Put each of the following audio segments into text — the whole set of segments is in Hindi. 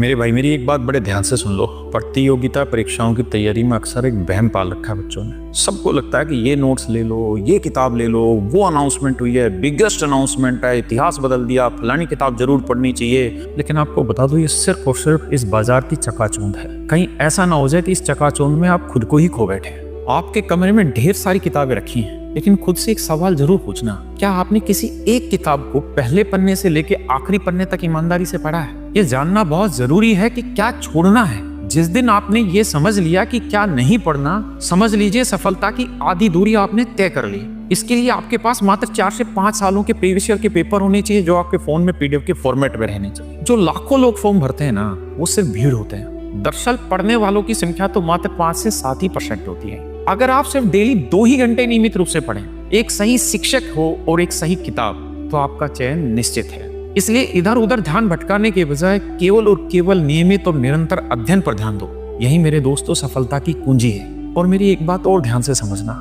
मेरे भाई, मेरी एक बात बड़े ध्यान से सुन लो। प्रतियोगिता परीक्षाओं की तैयारी में अक्सर एक वहम पाल रखा है बच्चों ने। सबको लगता है कि ये नोट्स ले लो, ये किताब ले लो, वो अनाउंसमेंट हुई है, बिगेस्ट अनाउंसमेंट है, इतिहास बदल दिया, फलानी किताब जरूर पढ़नी चाहिए। लेकिन आपको बता दो, ये सिर्फ और सिर्फ इस बाजार की चकाचौंध है। कहीं ऐसा ना हो जाए कि इस चकाचौंध में आप खुद को ही खो बैठे। आपके कमरे में ढेर सारी किताबें रखी हैं, लेकिन खुद से एक सवाल जरूर पूछना, क्या आपने किसी एक किताब को पहले पन्ने से लेके आखिरी पन्ने तक ईमानदारी से पढ़ा है? ये जानना बहुत जरूरी है कि क्या छोड़ना है। जिस दिन आपने ये समझ लिया कि क्या नहीं पढ़ना, समझ लीजिए सफलता की आधी दूरी आपने तय कर ली। इसके लिए आपके पास मात्र 4 से 5 सालों के प्रीवियस ईयर के पेपर होने चाहिए, जो आपके फोन में PDF के फॉर्मेट में रहने चाहिए। जो लाखों लोग फॉर्म भरते हैं ना, वो सिर्फ भीड़ होते हैं। दरअसल पढ़ने वालों की संख्या तो मात्र 5 से 7 ही % होती है। अगर आप सिर्फ डेली 2 ही घंटे नियमित रूप से पढ़ें, एक सही शिक्षक हो और एक सही किताब, तो आपका चयन निश्चित है। इसलिए इधर उधर ध्यान भटकाने के बजाय केवल और केवल नियमित और निरंतर अध्ययन पर ध्यान दो। यही मेरे दोस्तों सफलता की कुंजी है। और मेरी एक बात और ध्यान से समझना,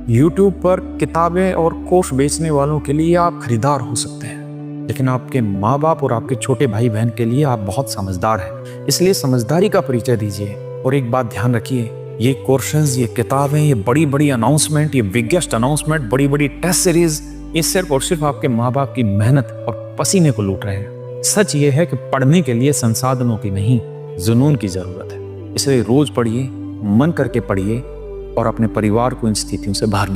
YouTube पर किताबें और कोर्स बेचने वालों के लिए आप खरीदार हो सकते हैं, लेकिन आपके माँ बाप और आपके छोटे भाई बहन के लिए आप बहुत समझदार हैं। इसलिए समझदारी का परिचय दीजिए। और एक बात ध्यान रखिए, ये कोर्सेज, ये किताबें, ये बड़ी बड़ी अनाउंसमेंट, ये बिगेस्ट अनाउंसमेंट, बड़ी बड़ी टेस्ट सीरीज, ये सिर्फ और सिर्फ आपके माँ बाप की मेहनत और पसीने को लूट रहे हैं। सच ये है कि पढ़ने के लिए संसाधनों की नहीं, जुनून की जरूरत है। इसलिए रोज पढ़िए, मन करके पढ़िए और अपने परिवार को इन स्थितियों से बाहर